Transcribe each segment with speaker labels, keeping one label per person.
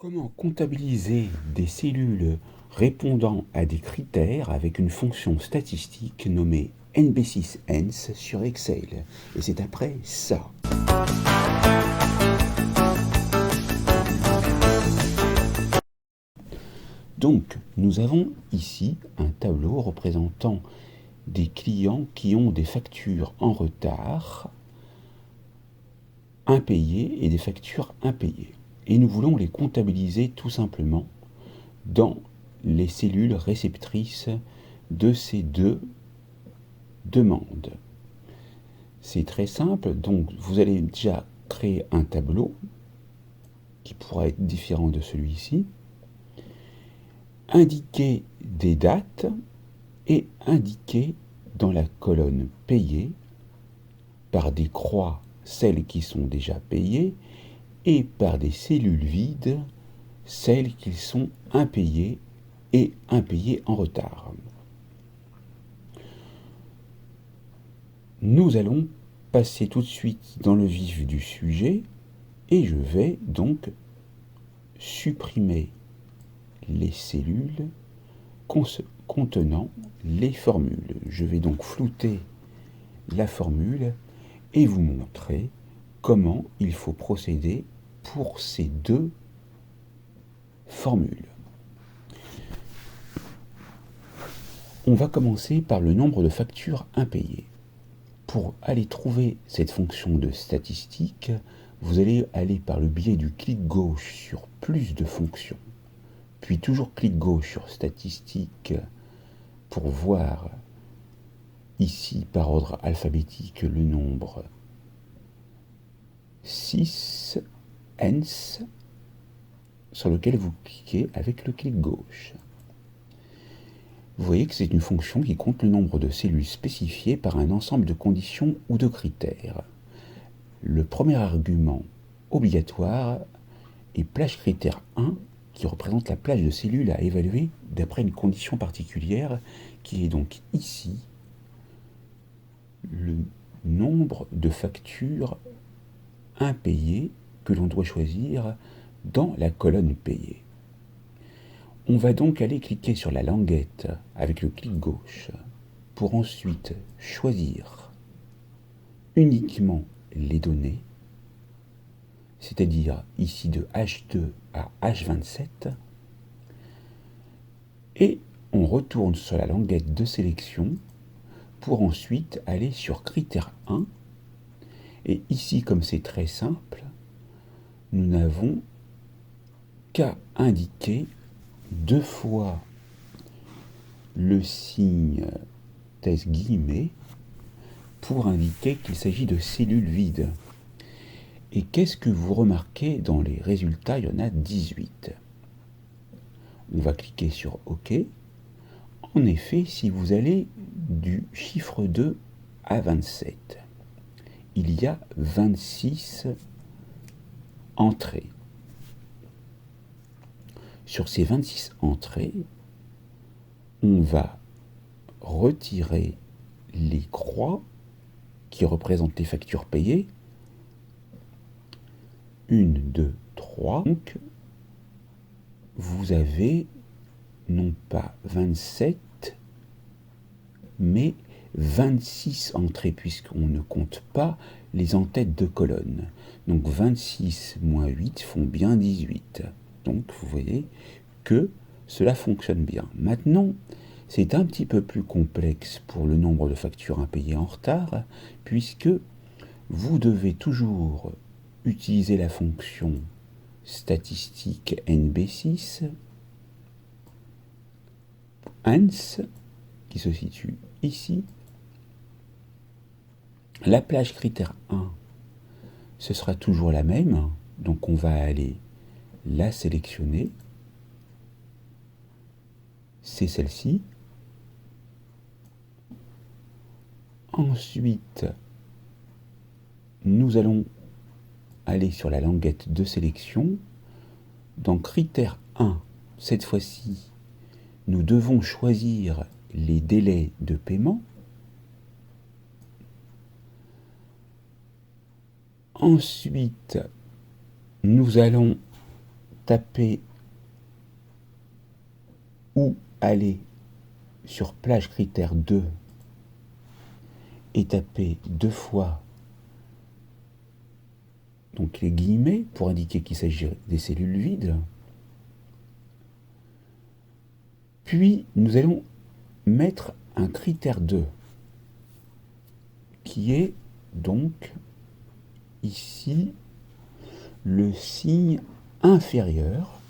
Speaker 1: Comment comptabiliser des cellules répondant à des critères avec une fonction statistique nommée NB6ENS sur Excel? Et c'est après ça. Donc, nous avons ici un tableau représentant des clients qui ont des factures en retard, impayées, et des factures impayées. Et nous voulons les comptabiliser tout simplement dans les cellules réceptrices de ces deux demandes. C'est très simple, donc vous allez déjà créer un tableau qui pourra être différent de celui-ci, indiquer des dates et indiquer dans la colonne payée par des croix celles qui sont déjà payées et par des cellules vides celles qui sont impayées et impayées en retard. Nous allons passer tout de suite dans le vif du sujet et je vais donc supprimer les cellules contenant les formules. Je vais donc flouter la formule et vous montrer comment il faut procéder pour ces deux formules. On va commencer par le nombre de factures impayées. Pour aller trouver cette fonction de statistique, vous allez aller par le biais du clic gauche sur plus de fonctions, puis toujours clic gauche sur statistiques pour voir ici par ordre alphabétique le nombre 6 ENS sur lequel vous cliquez avec le clic gauche. Vous voyez que c'est une fonction qui compte le nombre de cellules spécifiées par un ensemble de conditions ou de critères. Le premier argument obligatoire est plage critère 1 qui représente la plage de cellules à évaluer d'après une condition particulière qui est donc ici le nombre de factures impayées que l'on doit choisir dans la colonne payée. On va donc aller cliquer sur la languette avec le clic gauche pour ensuite choisir uniquement les données, c'est-à-dire ici de H2 à H27, et on retourne sur la languette de sélection pour ensuite aller sur critère 1, et ici comme c'est très simple, nous n'avons qu'à indiquer deux fois le signe thèse guillemets pour indiquer qu'il s'agit de cellules vides. Et qu'est-ce que vous remarquez dans les résultats? Il y en a 18. On va cliquer sur OK. En effet, si vous allez du chiffre 2 à 27, il y a 26 entrées. Sur ces 26 entrées, on va retirer les croix qui représentent les factures payées. 1, 2, 3. Donc, vous avez non pas 27, mais 26 entrées, puisqu'on ne compte pas les en-têtes de colonne. Donc 26 moins 8 font bien 18. Donc vous voyez que cela fonctionne bien. Maintenant, c'est un petit peu plus complexe pour le nombre de factures impayées en retard, puisque vous devez toujours utiliser la fonction statistique NB6 ENS qui se situe ici. La plage critère 1, ce sera toujours la même, donc on va aller la sélectionner, c'est celle-ci. Ensuite, nous allons aller sur la languette de sélection. Dans critère 1, cette fois-ci, nous devons choisir les délais de paiement. Ensuite, nous allons tapez ou allez sur plage critère 2 et tapez 2 fois donc les guillemets pour indiquer qu'il s'agit des cellules vides. Puis nous allons mettre un critère 2 qui est donc ici le signe inférieur.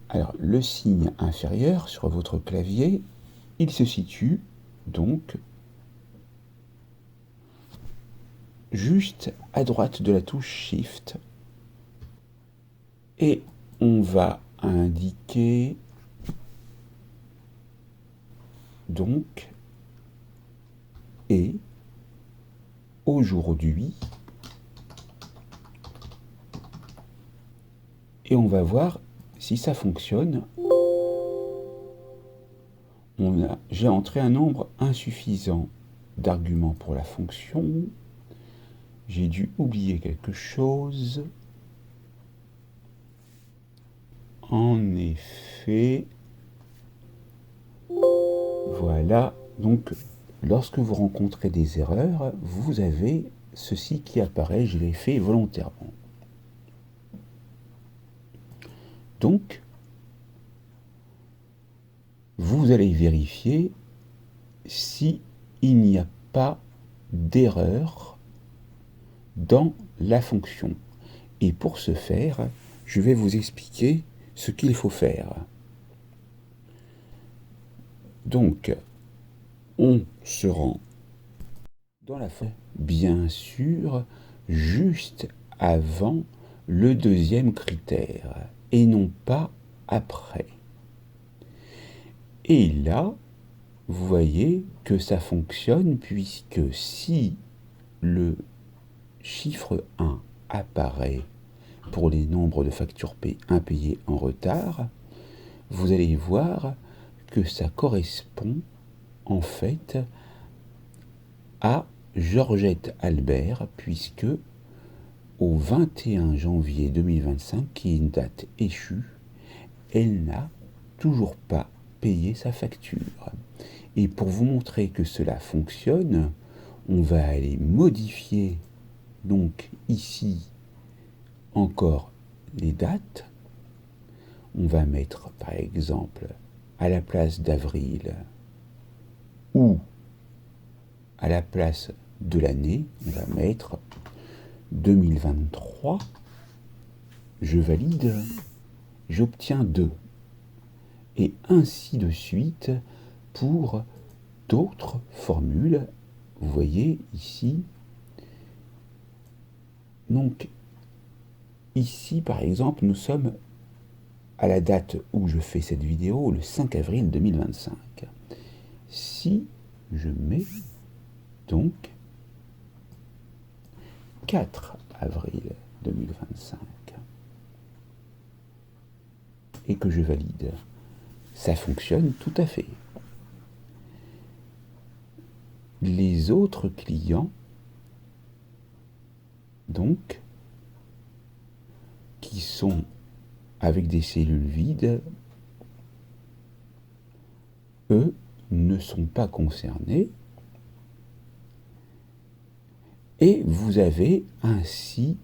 Speaker 1: Alors le signe inférieur sur votre clavier, il se situe donc juste à droite de la touche Shift. Et on va indiquer donc et aujourd'hui, et on va voir si ça fonctionne. J'ai entré un nombre insuffisant d'arguments pour la fonction. J'ai dû oublier quelque chose. En effet, voilà. Donc, lorsque vous rencontrez des erreurs, vous avez ceci qui apparaît. Je l'ai fait volontairement. Donc, vous allez vérifier si il n'y a pas d'erreur dans la fonction. Et pour ce faire, je vais vous expliquer ce qu'il faut faire. Donc, on se rend dans la fonction, bien sûr, juste avant le deuxième critère, et non pas après. Et là, vous voyez que ça fonctionne, puisque si le chiffre 1 apparaît pour les nombres de factures impayées en retard, vous allez voir que ça correspond en fait à Georgette Albert, puisque au 21 janvier 2025, qui est une date échue, elle n'a toujours pas payé sa facture. Et pour vous montrer que cela fonctionne, on va aller modifier donc ici encore les dates. On va mettre par exemple à la place d'avril ou à la place de l'année, on va mettre 2023. Je valide, j'obtiens 2. Et ainsi de suite pour d'autres formules. Vous voyez ici. Donc ici par exemple nous sommes à la date où je fais cette vidéo, le 5 avril 2025. Si je mets donc 4 avril 2025 et que je valide, ça fonctionne tout à fait. Les autres clients, donc, qui sont avec des cellules vides, eux ne sont pas concernés. Et vous avez ainsi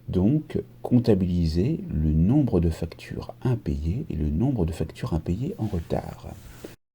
Speaker 1: donc comptabilisé le nombre de factures impayées et le nombre de factures impayées en retard.